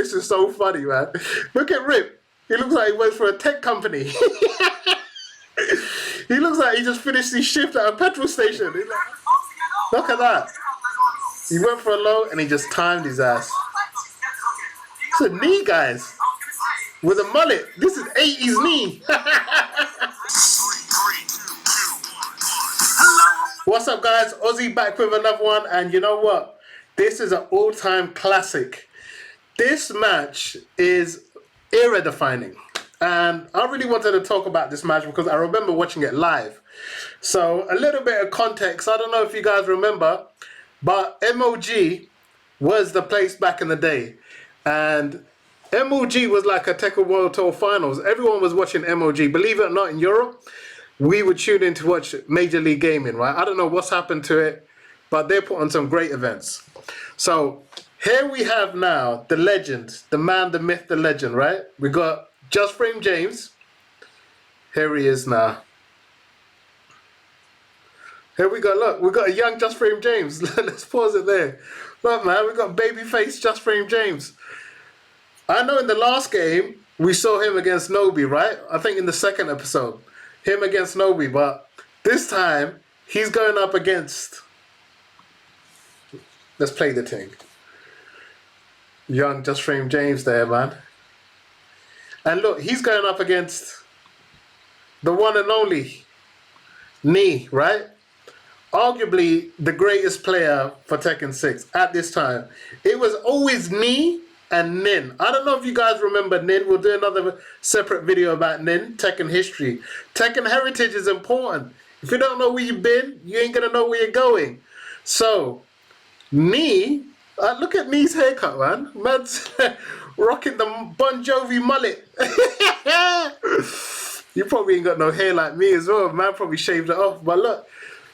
This is so funny, man. Look at Rip. He looks like he works for a tech company. He looks like he just finished his shift at a petrol station. Like, look at that. He went for a low and he just timed his ass. It's a knee, guys. With a mullet. This is 80s knee. What's up, guys? Ozzy back with another one. And you know what? This is an all-time classic. This match is era-defining. And I really wanted to talk about this match because I remember watching it live. So a little bit of context. I don't know if you guys remember, but MOG was the place back in the day. And MOG was like a Tekken World Tour Finals. Everyone was watching MOG. Believe it or not, in Europe, we would tune in to watch Major League Gaming, right? I don't know what's happened to it, but they put on some great events. So here we have now the legend, the man, the myth, the legend, right? We got Just Frame James. Here he is now. Here we go, look, we got a young Just Frame James. Let's pause it there. Look, man, we got babyface Just Frame James. I know in the last game, we saw him against Nobi, right? I think in the second episode, him against Nobi, but this time, he's going up against, let's play the thing. Young Just Frame James there, man. And look, he's going up against the one and only Knee, right? Arguably the greatest player for Tekken 6 at this time. It was always Knee and Nin. I don't know if you guys remember Nin. We'll do another separate video about Nin, Tekken history. Tekken heritage is important. If you don't know where you've been, you ain't gonna know where you're going. So, Knee, look at Knee's haircut, man. Man's rocking the Bon Jovi mullet. You probably ain't got no hair like me as well. Man probably shaved it off. But look,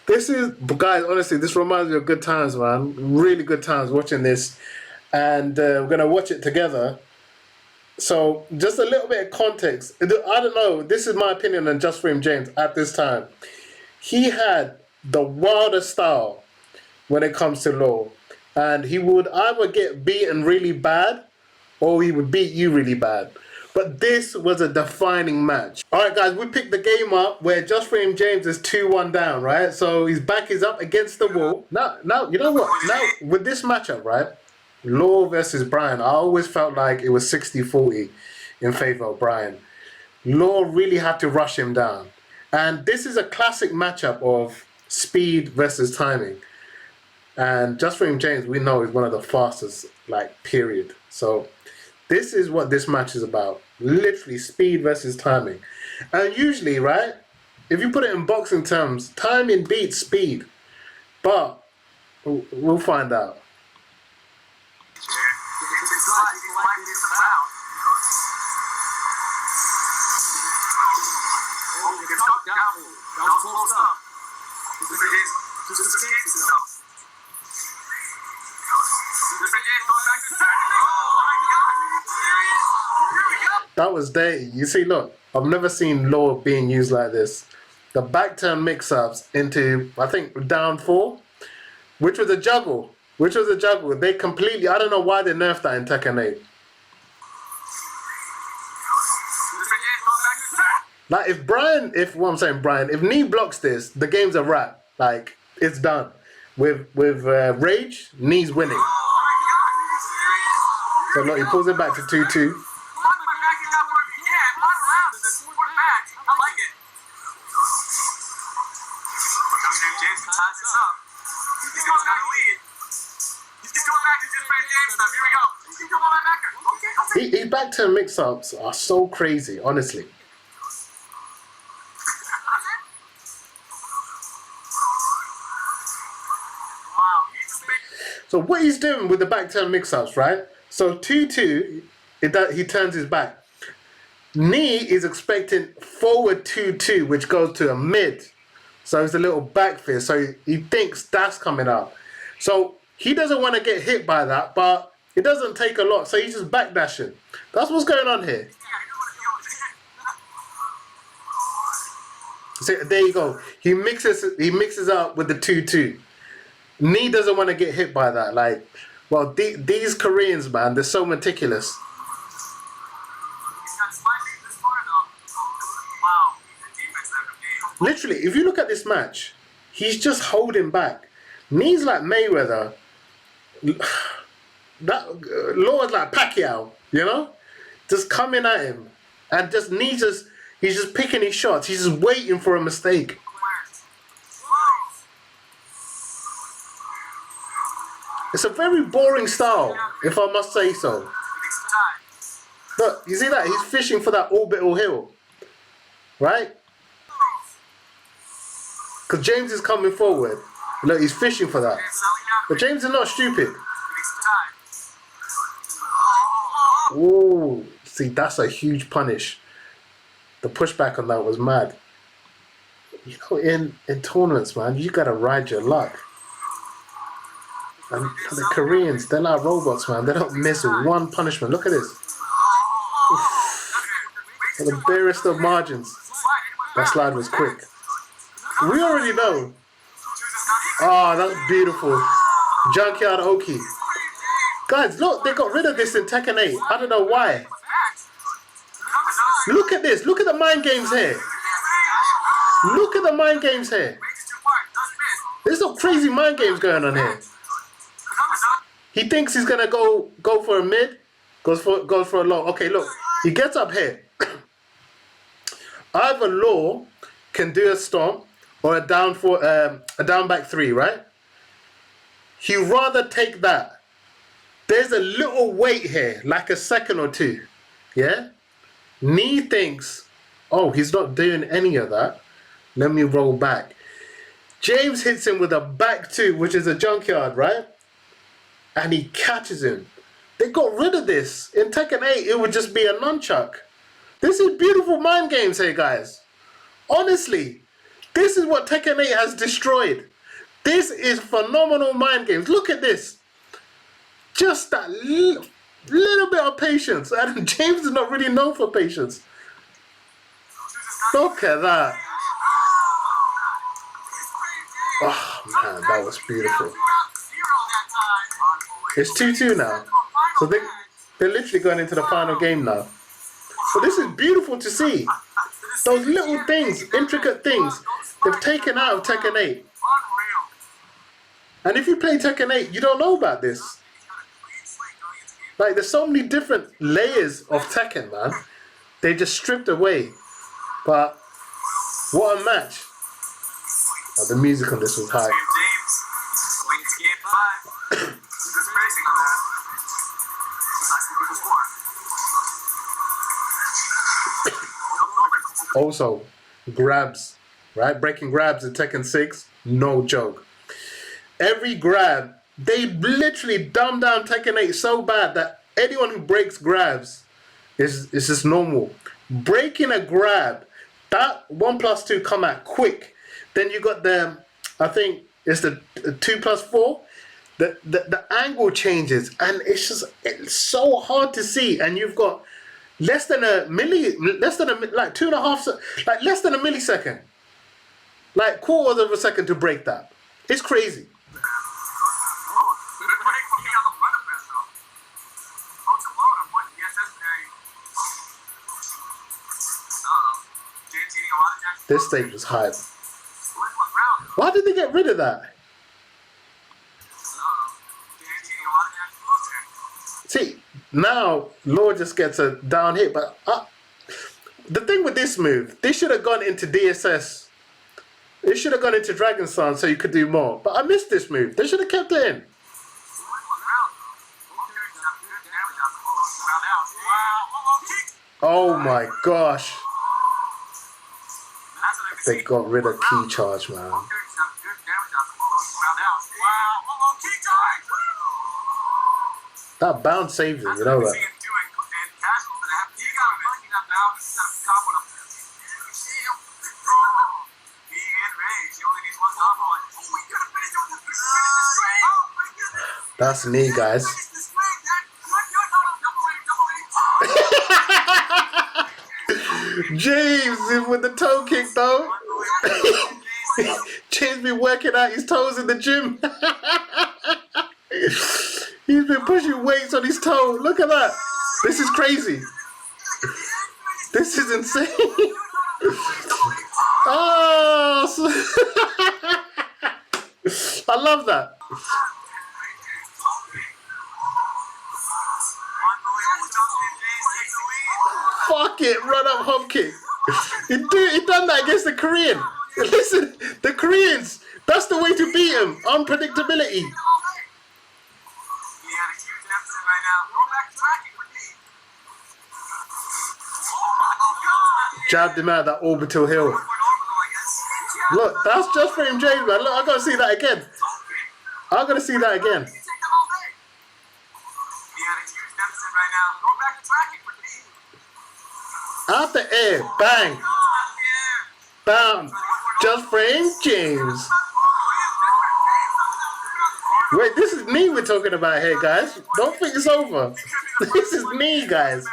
this is, guys, honestly, this reminds me of good times, man. Really good times watching this. And we're going to watch it together. So, just a little bit of context. I don't know, this is my opinion on Just Frame James at this time. He had the wildest style when it comes to law. And he would either get beaten really bad, or he would beat you really bad. But this was a defining match. Alright guys, we picked the game up where Just Frame James is 2-1 down, right? So his back is up against the wall. Now, you know what? Now, with this matchup, right? Law versus Brian, I always felt like it was 60-40 in favor of Brian. Law really had to rush him down. And this is a classic matchup of speed versus timing. And Just Frame James, we know, is one of the fastest, like, period. So this is what this match is about. Literally speed versus timing. And usually, right, if you put it in boxing terms, timing beats speed. But we'll find out. That was dirty. You see, look, I've never seen Law being used like this. The back turn mix-ups into, I think, down 4, which was a juggle. They completely, I don't know why they nerfed that in Tekken 8. Like, if Knee blocks this, the game's a wrap. Like, it's done. With Rage, Knee's winning. So look, he pulls it back to 2-2. His back turn mix-ups are so crazy, honestly. So what he's doing with the back turn mix-ups, right? So 2-2, he turns his back. Knee is expecting forward 2-2, which goes to a mid. So it's a little back fist. So he thinks that's coming up. So he doesn't want to get hit by that, but it doesn't take a lot. So he's just backdashing. That's what's going on here. So there you go. He mixes up with the 2-2. Knee doesn't want to get hit by that. Like, Well, these Koreans, man, they're so meticulous. Literally, if you look at this match, he's just holding back. Knees like Mayweather. That Lord's like Pacquiao, you know? Just coming at him. And just he's just picking his shots. He's just waiting for a mistake. It's a very boring style, if I must say so. Look, you see that? He's fishing for that orbital hill. Right? Because James is coming forward. Look, he's fishing for that. But James is not stupid. Ooh, see, that's a huge punish. The pushback on that was mad. You know, in tournaments, man, you gotta ride your luck. And the Koreans, they're like robots, man. They don't miss one punishment. Look at this. For the barest of margins. That slide was quick. We already know. Oh, that's beautiful. Junkyard Oki. Guys, look, they got rid of this in Tekken 8. I don't know why. Look at this. Look at the mind games here. Look at the mind games here. There's some crazy mind games going on here. He thinks he's gonna go for a mid, goes for a low. Okay, look, he gets up here. Either Law can do a stomp or a down back 3, right? He'd rather take that. There's a little wait here, like a second or two. Yeah? Nee thinks, oh, he's not doing any of that. Let me roll back. James hits him with a back 2, which is a junkyard, right? And he catches him. They got rid of this. In Tekken 8, it would just be a nunchuck. This is beautiful mind games here, guys. Honestly, this is what Tekken 8 has destroyed. This is phenomenal mind games. Look at this. Just that little bit of patience. And James is not really known for patience. Look at that. Oh, man, that was beautiful. It's 2-2 now. So they're literally going into the final game now. But this is beautiful to see. Those little things, intricate things, they've taken out of Tekken 8. And if you play Tekken 8, you don't know about this. Like, there's so many different layers of Tekken, man. They just stripped away. But what a match. Oh, the music on this was high. Also, grabs, right? Breaking grabs in Tekken 6, no joke. Every grab, they literally dumbed down Tekken 8 so bad that anyone who breaks grabs is just normal. Breaking a grab, that 1+2 come out quick. Then you got the, I think it's the 2+4. The angle changes and it's so hard to see. And you've got less than a millisecond, like quarters of a second to break that. It's crazy. This stage was hype. Why did they get rid of that? See, now Law just gets a down hit, but the thing with this move, they should have gone into DSS. They should have gone into Dragon Sun so you could do more. But I missed this move. They should have kept it in. Oh my gosh. They got rid of key charge, man. That bounce saved him, you know that. That's me, guys. James with the toe kick though. James be working out his toes in the gym. He's He's been pushing weights on his toe. Look at that. This is crazy. This is insane. Oh, I love that. Fuck it, run up hop kick. He done that against the Korean. Listen, the Koreans, that's the way to beat him. Unpredictability. Jabbed him out that orbital hill. Look, that's just for him, James, man. Look, I gotta see that again. I gotta see that again. Out the air, bang, bam, just for him, James. Wait, this is me we're talking about here, guys. Don't think it's over. This is me, guys.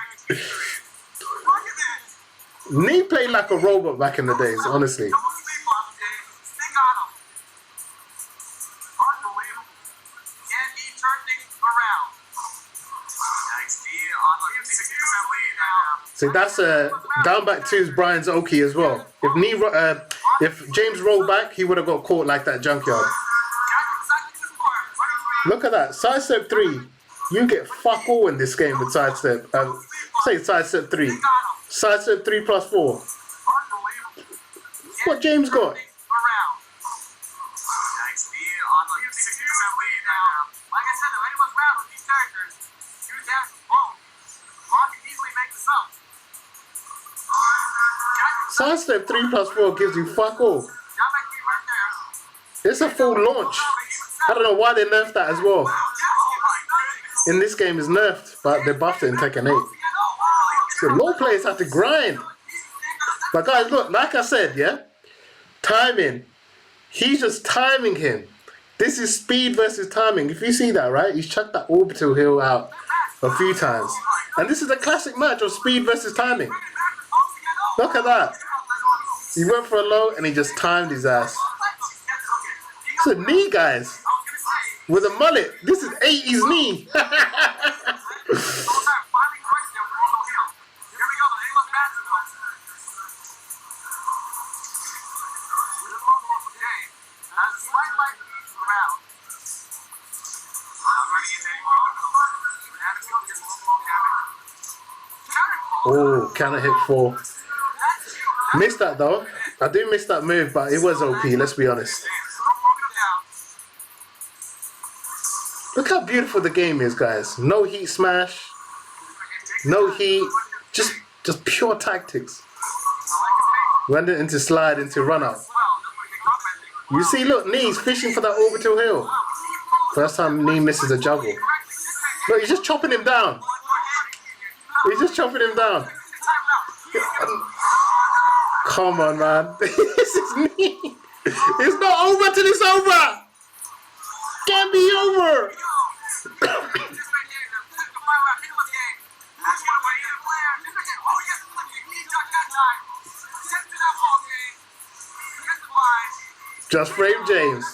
Me played like a robot back in the days, honestly. So that's down back two's Brian's Oki as well. If James rolled back, he would have got caught like that junkyard. Look at that, sidestep 3. You get fuck all in this game with sidestep. Say sidestep 3. Sidestep 3 plus 4. What James got? Sidestep 3 plus 4 gives you fuck all. It's a full launch. I don't know why they nerfed that as well. In this game it's nerfed, but they buffed it in Tekken 8. So low players have to grind. But guys, look, like I said, yeah? Timing. He's just timing him. This is speed versus timing. If you see that, right? He's chucked that orbital hill out a few times. And this is a classic match of speed versus timing. Look at that. He went for a low and he just timed his ass. It's a knee, guys. With a mullet. This is 80s knee. Oh, counter hit 4. Missed that though. I do miss that move, but it was OP, let's be honest. Look how beautiful the game is, guys. No heat smash. No heat. Just pure tactics. Run it into slide, into run up. You see, look, Knee's fishing for that orbital hill. First time Knee misses a juggle. Look, he's just chopping him down. He's just chopping him down. Come on, man. This is Knee. It's not over till it's over. Can't be over. Just frame James.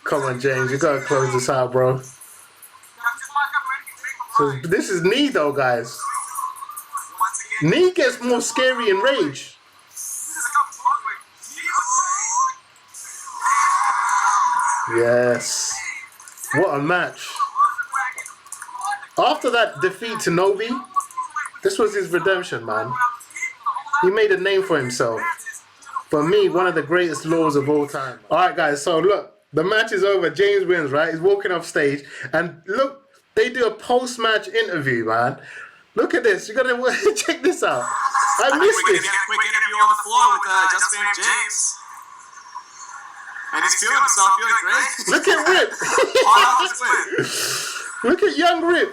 Come on, James. You gotta close this out, bro. So this is Knee though, guys. Knee gets more scary in rage. Yes. What a match. After that defeat to Nobi, this was his redemption, man. He made a name for himself. For me, one of the greatest lords of all time. Alright guys, so look, the match is over. James wins, right? He's walking off stage. And look, they do a post-match interview, man. Look at this. You gotta check this out. I missed this. We're gonna get a quick interview on the floor with just named James. And he's feeling himself, feeling great. Look at Rip. Look at young Rip.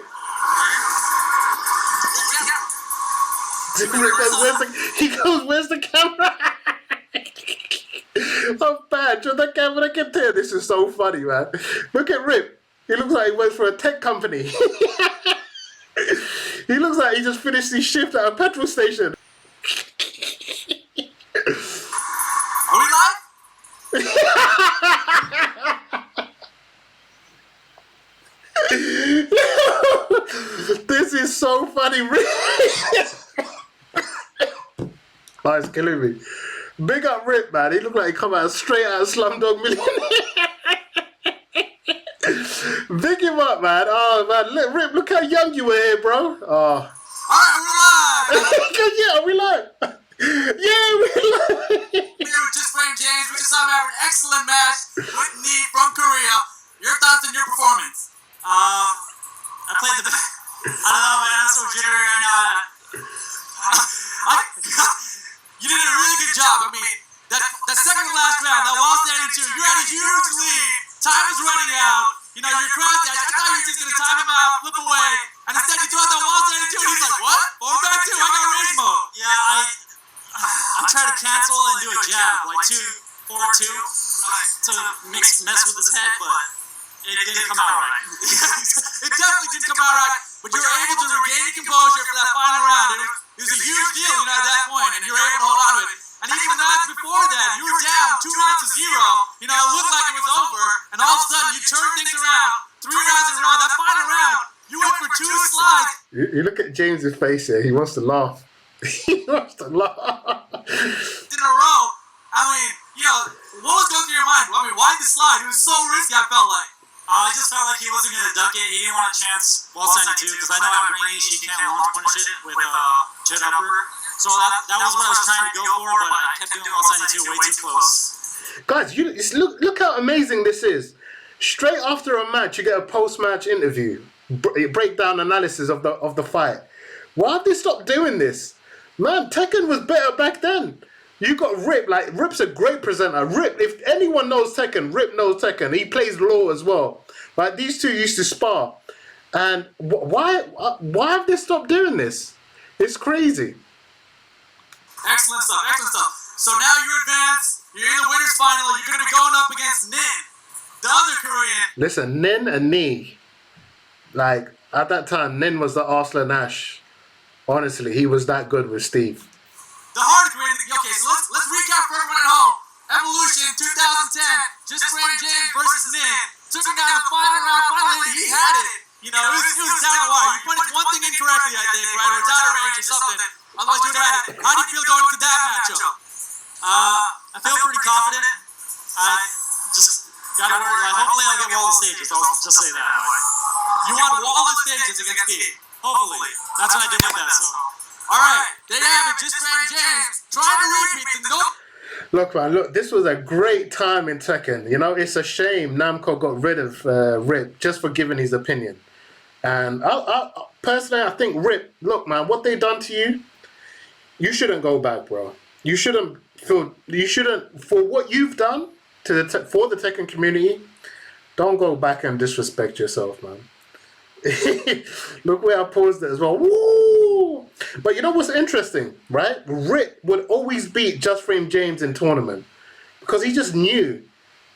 He goes, where's the camera? I'm bad. Show the camera get there. This is so funny, man. Look at Rip. He looks like he works for a tech company. He looks like he just finished his shift at a petrol station. Are we live? This is so funny. Oh, it's killing me. Big up Rip, man. He looked like he come out straight out of Slumdog Millionaire. Big him up, man. Oh, man. Rip, look how young you were here, bro. Oh. Alright, we're live! Yeah, we live. Yeah, we live. Just Frank James, we just saw him have an excellent match with Nee from Korea. Your thoughts on your performance? I played the... I don't know, man. I'm so jittery right now. You did a really good job. I mean, that second to last round, that wall standing 2, you had a huge lead. Time is running out. You know, your cross dash, I thought you were just going to time him out, flip away, and instead you threw out that wall standing 2, and he's like, what? Forward back 2, I got range mode. Yeah, I tried to cancel and do a jab, like 2, 4, 2, to mess with his head, but it didn't come out right. It definitely didn't come out right, but you were able to regain your composure for that final round. It was a huge deal, you know, at that point, and you were able to hold on to it. And even the match before that, you were down 2 rounds to 0. You know, it looked like it was over, and all of a sudden you turned things around. 3 rounds in a row. That final round, you went for 2 slides. You look at James's face here. He wants to laugh. He wants to laugh. In a row. I mean, you know, what was going through your mind? I mean, why the slide? It was so risky, I felt like. I just felt like he wasn't going to duck it. He didn't want a chance wall standing 2, because I know at Greenish he can't launch punish it with jet upper. So that was what I was trying to go for, but I kept doing wall standing 2 way too close. Guys, look how amazing this is. Straight after a match, you get a post-match interview, breakdown analysis of the fight. Why have they stopped doing this? Man, Tekken was better back then. You got Rip, like Rip's a great presenter. Rip, if anyone knows Tekken, Rip knows Tekken. He plays Law as well. Like these two used to spar. And why have they stopped doing this? It's crazy. Excellent stuff, excellent stuff. So now you advance, you're in the winners final, you're going to be going up against Nin, the other Korean. Listen, Nin and Nee, like at that time, Nin was the Arslan Ash. Honestly, he was that good with Steve. The hard Korean, okay, so let's recap for everyone at home. Evolution 2010, just Frank James versus Nin. Took him down the final round, finally he had it. You know, it was down the wire. You punished one thing incorrectly, I think, right? Or it's out of range or something. Otherwise, you'd have had it. How do you feel going into that matchup? I feel pretty confident. I just gotta worry. Like, hopefully, I'll get Wallace stages. I'll just say that. You want Wallace stages against Steve. Hopefully. That's what I did with that. So, all right. There you have it. Just Frank James trying to repeat the no. Look, man, look, this was a great time in Tekken. You know, it's a shame Namco got rid of Rip just for giving his opinion. And personally, I think Rip, look, man, what they done to you, you shouldn't go back, bro. You shouldn't, for what you've done to for the Tekken community, don't go back and disrespect yourself, man. Look where I paused it as well. Woo! But you know what's interesting, right? Rip would always beat Just Frame James in tournament because he just knew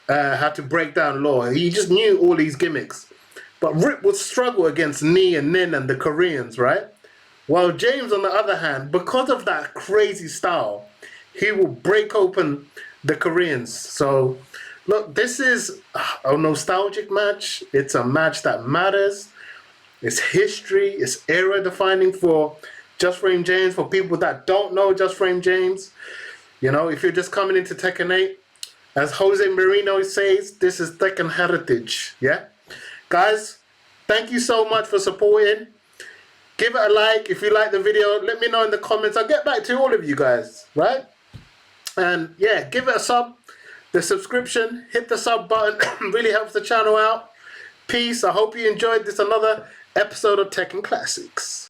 how to break down Law. He just knew all these gimmicks. But Rip would struggle against Nee and Nin and the Koreans, right? While James, on the other hand, because of that crazy style, he will break open the Koreans. So, look, this is a nostalgic match. It's a match that matters. It's history. It's era-defining for Just Frame James. For people that don't know Just Frame James, you know, if you're just coming into Tekken 8, as Jose Marino says, this is Tekken heritage, yeah? Guys, thank you so much for supporting. Give it a like if you like the video. Let me know in the comments. I'll get back to all of you guys, right? And yeah, give it a sub. The subscription, hit the sub button. Really helps the channel out. Peace. I hope you enjoyed this another episode of Tekken Classics.